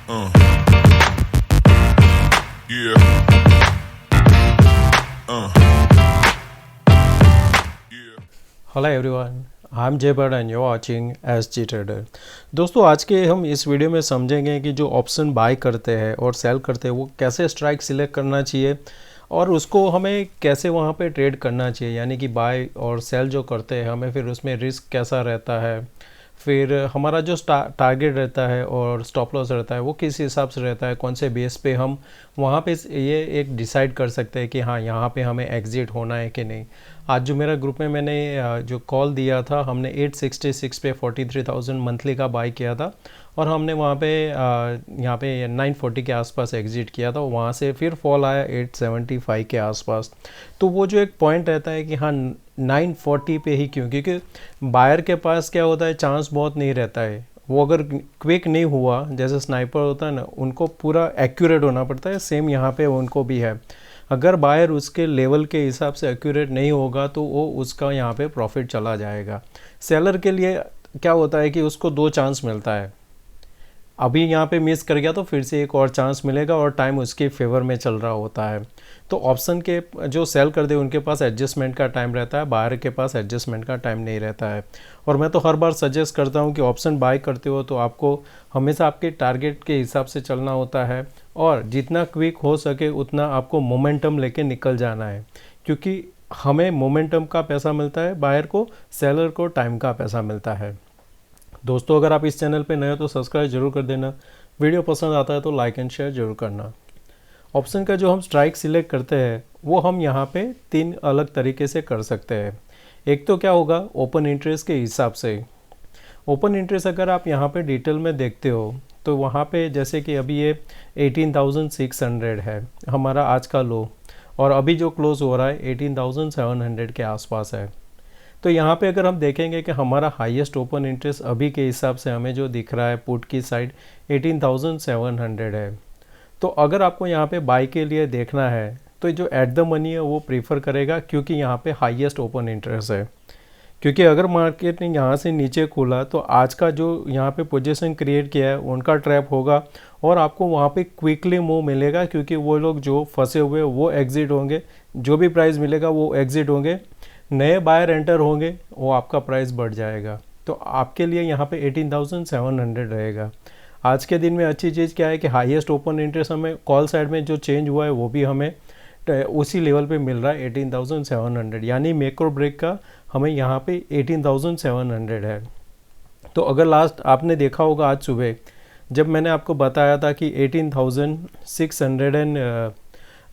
Uh, yeah. Uh, yeah. Hello everyone, I am Jaybird and you watching SG trader. दोस्तों, आज के हम इस वीडियो में समझेंगे कि जो ऑप्शन बाय करते हैं और सेल करते हैं वो कैसे स्ट्राइक सिलेक्ट करना चाहिए और उसको हमें कैसे वहाँ पे ट्रेड करना चाहिए, यानी कि बाय और सेल जो करते हैं हमें फिर उसमें रिस्क कैसा रहता है, फिर हमारा जो टारगेट रहता है और स्टॉप लॉस रहता है वो किस हिसाब से रहता है, कौन से बेस पे हम वहाँ पे ये एक डिसाइड कर सकते हैं कि हाँ यहाँ पे हमें एग्जिट होना है कि नहीं। आज जो मेरा ग्रुप में मैंने जो कॉल दिया था, हमने 866 पे 43,000 मंथली का बाई किया था और हमने वहाँ पे यहाँ पे 940 के आसपास एग्जिट किया था। वहाँ से फिर फॉल आया 875 के आसपास। तो वो जो एक पॉइंट रहता है कि हाँ 940 पे ही क्यों, क्योंकि बायर के पास क्या होता है, चांस बहुत नहीं रहता है। वो अगर क्विक नहीं हुआ, जैसे स्नाइपर होता है ना, उनको पूरा एक्यूरेट होना पड़ता है, सेम यहाँ पे उनको भी है। अगर बायर उसके लेवल के हिसाब से एक्यूरेट नहीं होगा तो वो उसका यहाँ पे प्रॉफिट चला जाएगा। सेलर के लिए क्या होता है कि उसको दो चांस मिलता है, अभी यहाँ पे मिस कर गया तो फिर से एक और चांस मिलेगा और टाइम उसके फेवर में चल रहा होता है। तो ऑप्शन के जो सेल कर दे उनके पास एडजस्टमेंट का टाइम रहता है, बायर के पास एडजस्टमेंट का टाइम नहीं रहता है। और मैं तो हर बार सजेस्ट करता हूँ कि ऑप्शन बाय करते हो तो आपको हमेशा आपके टारगेट के हिसाब से चलना होता है और जितना क्विक हो सके उतना आपको मोमेंटम लेके निकल जाना है, क्योंकि हमें मोमेंटम का पैसा मिलता है, बायर को, सेलर को टाइम का पैसा मिलता है। दोस्तों, अगर आप इस चैनल पे नए हो तो सब्सक्राइब जरूर कर देना, वीडियो पसंद आता है तो लाइक एंड शेयर जरूर करना। ऑप्शन का जो हम स्ट्राइक सिलेक्ट करते हैं वो हम यहाँ पे तीन अलग तरीके से कर सकते हैं। एक तो क्या होगा, ओपन इंटरेस्ट के हिसाब से। ओपन इंटरेस्ट अगर आप यहाँ पे डिटेल में देखते हो तो वहाँ पे जैसे कि अभी ये 18,600 है हमारा आज का लो, और अभी जो क्लोज हो रहा है 18,700 के आसपास है। तो यहाँ पे अगर हम देखेंगे कि हमारा हाईएस्ट ओपन इंटरेस्ट अभी के हिसाब से हमें जो दिख रहा है पुट की साइड 18,700 है। तो अगर आपको यहाँ पे बाई के लिए देखना है तो जो एट द मनी है वो प्रीफर करेगा, क्योंकि यहाँ पे हाईएस्ट ओपन इंटरेस्ट है। क्योंकि अगर मार्केट ने यहाँ से नीचे खोला तो आज का जो यहाँ पे पोजीशन क्रिएट किया है उनका ट्रैप होगा और आपको वहाँ पे क्विकली मूव मिलेगा, क्योंकि वो लोग जो फंसे हुए वो एग्जिट होंगे, जो भी प्राइस मिलेगा वो एग्जिट होंगे, नए बायर एंटर होंगे, वो आपका प्राइस बढ़ जाएगा। तो आपके लिए यहाँ पे 18,700 रहेगा। आज के दिन में अच्छी चीज़ क्या है कि हाईएस्ट ओपन इंटरेस्ट हमें कॉल साइड में जो चेंज हुआ है वो भी हमें उसी लेवल पे मिल रहा है 18,700, यानी मेक और ब्रेक का हमें यहाँ पे 18,700 है। तो अगर लास्ट आपने देखा होगा आज सुबह जब मैंने आपको बताया था कि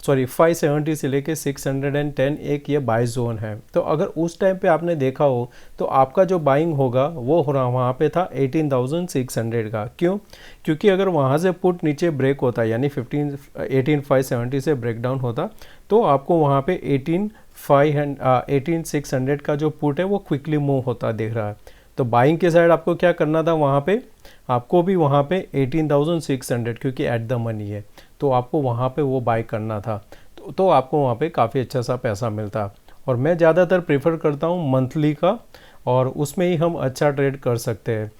570 से लेके 610 एक ये बाई जोन है, तो अगर उस टाइम पे आपने देखा हो तो आपका जो बाइंग होगा वो हो रहा वहाँ पे था 18,600 का। क्यों? क्योंकि अगर वहाँ से पुट नीचे ब्रेक होता, यानी 18,570 से ब्रेक डाउन होता, तो आपको वहाँ पे 18,600 का जो पुट है वो क्विकली मूव होता दिख रहा है। तो बाइंग के साइड आपको क्या करना था, वहाँ पे आपको भी वहाँ पे 18,600, क्योंकि एट द मनी है तो आपको वहाँ पे वो बाय करना था, तो आपको वहाँ पे काफ़ी अच्छा सा पैसा मिलता। और मैं ज़्यादातर प्रेफर करता हूँ मंथली का, और उसमें ही हम अच्छा ट्रेड कर सकते हैं।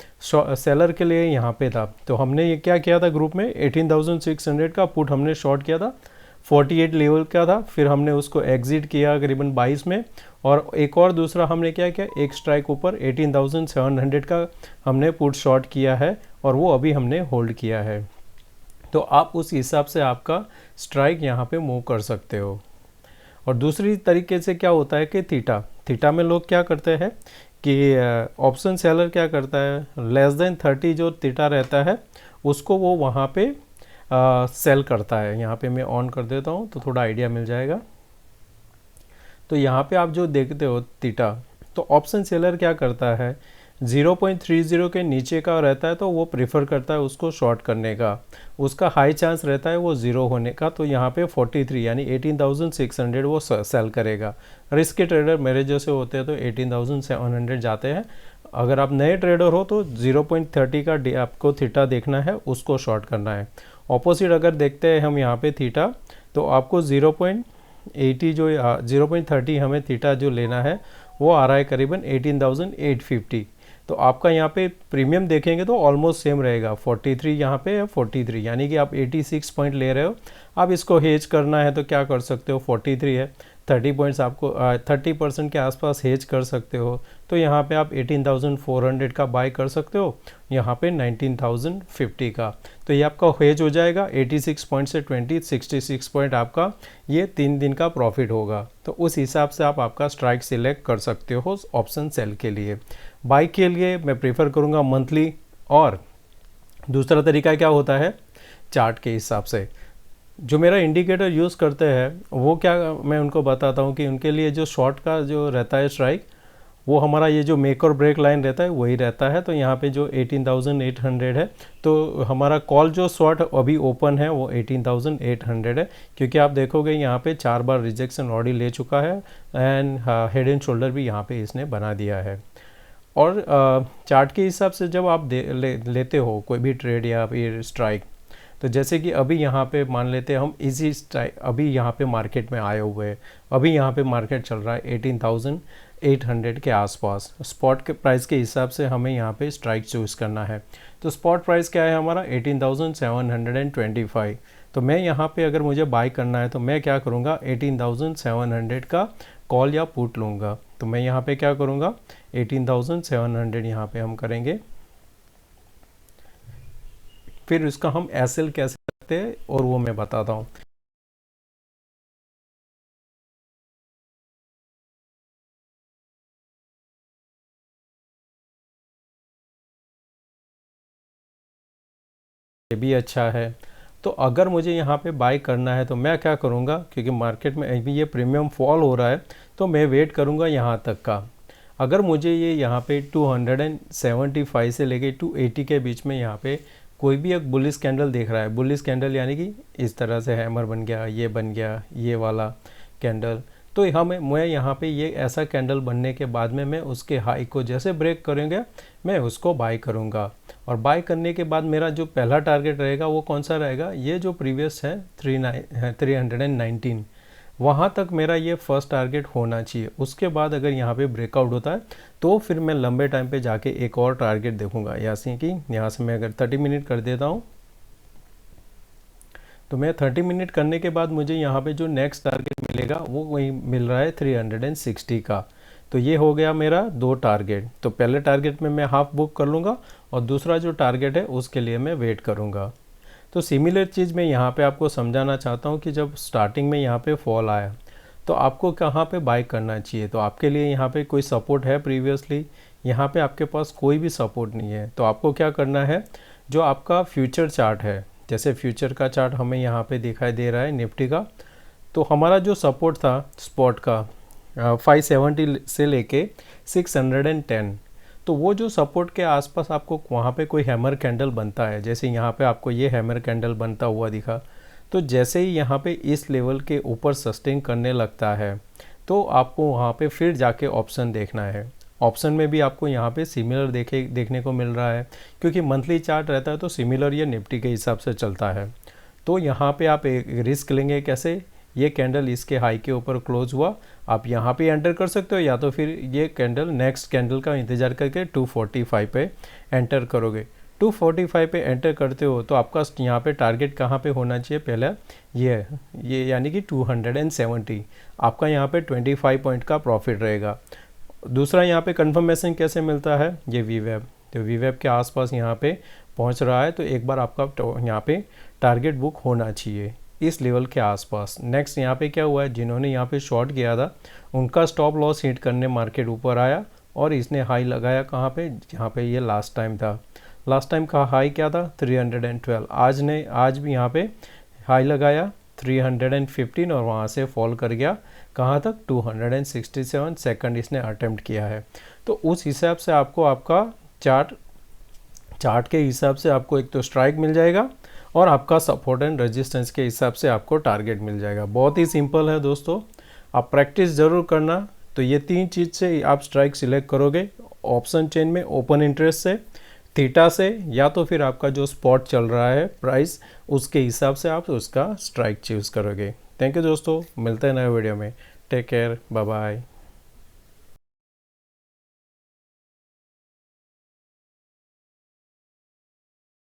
सेलर के लिए यहाँ पे था, तो हमने ये क्या किया था, ग्रुप में 18,600 का पुट हमने शॉर्ट किया था, 48 लेवल का था, फिर हमने उसको एग्जिट किया करीबन 22 में, और एक और दूसरा हमने क्या किया, एक स्ट्राइक ऊपर 18,700 का हमने पुट शॉर्ट किया है और वो अभी हमने होल्ड किया है। तो आप उस हिसाब से आपका स्ट्राइक यहाँ पे मूव कर सकते हो। और दूसरी तरीके से क्या होता है कि थीटा में लोग क्या करते हैं कि ऑप्शन सेलर क्या करता है, लेस देन 30 जो थीटा रहता है उसको वो वहाँ पे सेल करता है। यहाँ पे मैं ऑन कर देता हूँ तो थोड़ा आइडिया मिल जाएगा। तो यहाँ पे आप जो देखते हो थीटा, तो ऑप्शन सेलर क्या करता है, 0.30 के नीचे का रहता है तो वो प्रेफर करता है उसको शॉर्ट करने का, उसका हाई चांस रहता है वो ज़ीरो होने का। तो यहाँ पे 43 यानी 18,600 वो सेल करेगा। रिस्क के ट्रेडर मेरे जैसे होते हैं तो 18,700 जाते हैं। अगर आप नए ट्रेडर हो तो 0.30 का आपको थीटा देखना है, उसको शॉर्ट करना है। ऑपोजिट अगर देखते हैं हम यहाँ पे थीटा, तो आपको 0.80 जो 0.30 हमें थीटा जो लेना है वो आ रहा है करीबन 18,850। तो आपका यहाँ पे प्रीमियम देखेंगे तो ऑलमोस्ट सेम रहेगा, 43 यहाँ पे है 43, यानी कि आप 86 पॉइंट ले रहे हो। आप इसको हेज करना है तो क्या कर सकते हो, 43 है, 30 पॉइंट्स आपको 30% के आसपास हेज कर सकते हो। तो यहाँ पे आप 18,400 का बाय कर सकते हो, यहाँ पे 19,050 का। तो ये आपका हेज हो जाएगा 86 पॉइंट से 66 पॉइंट आपका ये 3 दिन का प्रॉफिट होगा। तो उस हिसाब से आप आपका स्ट्राइक सिलेक्ट कर सकते हो ऑप्शन सेल के लिए। बाई के लिए मैं प्रेफर करूँगा मंथली, और दूसरा तरीका क्या होता है, चार्ट के हिसाब से। जो मेरा इंडिकेटर यूज़ करते हैं वो क्या, मैं उनको बताता हूँ कि उनके लिए जो शॉर्ट का जो रहता है स्ट्राइक, वो हमारा ये जो मेक और ब्रेक लाइन रहता है वही रहता है। तो यहाँ पे जो 18,800 है, तो हमारा कॉल जो शॉर्ट अभी ओपन है वो 18,800 है, क्योंकि आप देखोगे यहाँ पे 4 बार रिजेक्शन ऑर्डर ले चुका है, एंड हेड एंड शोल्डर भी यहाँ पे इसने बना दिया है। और चार्ट के हिसाब से जब आप लेते हो कोई भी ट्रेड या फिर स्ट्राइक, तो जैसे कि अभी यहाँ पे मान लेते हैं हम इजी स्ट्राइक, अभी यहाँ पे मार्केट में आए हुए हैं, अभी यहाँ पे मार्केट चल रहा है 18,800 के आसपास। स्पॉट के प्राइस के हिसाब से हमें यहाँ पे स्ट्राइक चूज़ करना है। तो स्पॉट प्राइस क्या है हमारा 18,725। तो मैं यहाँ पे अगर मुझे बाय करना है तो मैं क्या करूँगा, 18,700 का कॉल या पुट लूँगा। तो मैं यहाँ पे क्या करूँगा, 18,700 यहाँ पे हम करेंगे, फिर उसका हम एसएल कैसे करते हैं और वो मैं बताता हूँ। ये भी अच्छा है। तो अगर मुझे यहाँ पे बाय करना है तो मैं क्या करूँगा, क्योंकि मार्केट में अभी ये प्रीमियम फॉल हो रहा है, तो मैं वेट करूँगा यहाँ तक का। अगर मुझे ये यहाँ पे 275 से लेके 280 के बीच में यहाँ पे कोई भी एक बुलिश कैंडल देख रहा है, बुलिश कैंडल यानी कि इस तरह से हैमर बन गया, ये बन गया, ये वाला कैंडल, तो मैं यहाँ पे ये ऐसा कैंडल बनने के बाद में मैं उसके हाई को जैसे ब्रेक करेंगे मैं उसको बाय करूँगा। और बाय करने के बाद मेरा जो पहला टारगेट रहेगा वो कौन सा रहेगा, ये जो प्रीवियस है 319, वहाँ तक मेरा ये फर्स्ट टारगेट होना चाहिए। उसके बाद अगर यहाँ पे ब्रेकआउट होता है तो फिर मैं लंबे टाइम पे जाके एक और टारगेट देखूंगा। यहाँ से मैं अगर 30 मिनट कर देता हूँ, तो मैं 30 मिनट करने के बाद मुझे यहाँ पे जो नेक्स्ट टारगेट मिलेगा वो वही मिल रहा है 360 का। तो ये हो गया मेरा 2 टारगेट। तो पहले टारगेट में मैं हाफ बुक कर लूँगा और दूसरा जो टारगेट है उसके लिए मैं वेट करूँगा। तो सिमिलर चीज़ मैं यहाँ पे आपको समझाना चाहता हूँ कि जब स्टार्टिंग में यहाँ पे फॉल आया तो आपको कहाँ पे बाय करना चाहिए। तो आपके लिए यहाँ पे कोई सपोर्ट है प्रीवियसली, यहाँ पे आपके पास कोई भी सपोर्ट नहीं है। तो आपको क्या करना है, जो आपका फ्यूचर चार्ट है, जैसे फ्यूचर का चार्ट हमें यहाँ पे दिखाई दे रहा है निफ्टी का, तो हमारा जो सपोर्ट था स्पॉट का 570 से लेके 610, तो वो जो सपोर्ट के आसपास आपको वहाँ पे कोई हैमर कैंडल बनता है, जैसे यहाँ पे आपको ये हैमर कैंडल बनता हुआ दिखा, तो जैसे ही यहाँ पे इस लेवल के ऊपर सस्टेन करने लगता है तो आपको वहाँ पे फिर जाके ऑप्शन देखना है। ऑप्शन में भी आपको यहाँ पे सिमिलर देखने को मिल रहा है, क्योंकि मंथली चार्ट रहता है तो सिमिलर ये निफ्टी के हिसाब से चलता है। तो यहाँ पे आप एक रिस्क लेंगे, कैसे, ये कैंडल इसके हाई के ऊपर क्लोज हुआ, आप यहाँ पे एंटर कर सकते हो, या तो फिर ये कैंडल नेक्स्ट कैंडल का इंतज़ार करके 245 पे एंटर करोगे। 245 पे एंटर करते हो तो आपका यहाँ पे टारगेट कहाँ पे होना चाहिए, पहला ये यानी कि 270, आपका यहाँ पे 25 पॉइंट का प्रॉफिट रहेगा। दूसरा यहाँ पे कंफर्मेशन कैसे मिलता है, ये वीवेब, तो वीवेब के आसपास यहाँ पे पहुँच रहा है, तो एक बार आपका यहाँ पे टारगेट बुक होना चाहिए इस लेवल के आसपास। नेक्स्ट यहाँ पे क्या हुआ है, जिन्होंने यहाँ पे शॉर्ट किया था उनका स्टॉप लॉस हिट करने मार्केट ऊपर आया और इसने हाई लगाया कहाँ पे, जहाँ पे ये लास्ट टाइम था। लास्ट टाइम का हाई क्या था 312, आज भी यहाँ पे हाई लगाया 315 और वहाँ से फॉल कर गया कहाँ तक 267 सेकंड इसने अटेम्प्ट किया है। तो उस हिसाब से आपको आपका चार्ट के हिसाब से आपको एक तो स्ट्राइक मिल जाएगा और आपका सपोर्ट एंड रेजिस्टेंस के हिसाब से आपको टारगेट मिल जाएगा। बहुत ही सिंपल है दोस्तों, आप प्रैक्टिस ज़रूर करना। तो ये 3 चीज़ से आप स्ट्राइक सिलेक्ट करोगे, ऑप्शन चेन में ओपन इंटरेस्ट से, थीटा से, या तो फिर आपका जो स्पॉट चल रहा है प्राइस उसके हिसाब से आप उसका स्ट्राइक चूज़ करोगे। थैंक यू दोस्तों, मिलते हैं नए वीडियो में। Take care, bye bye.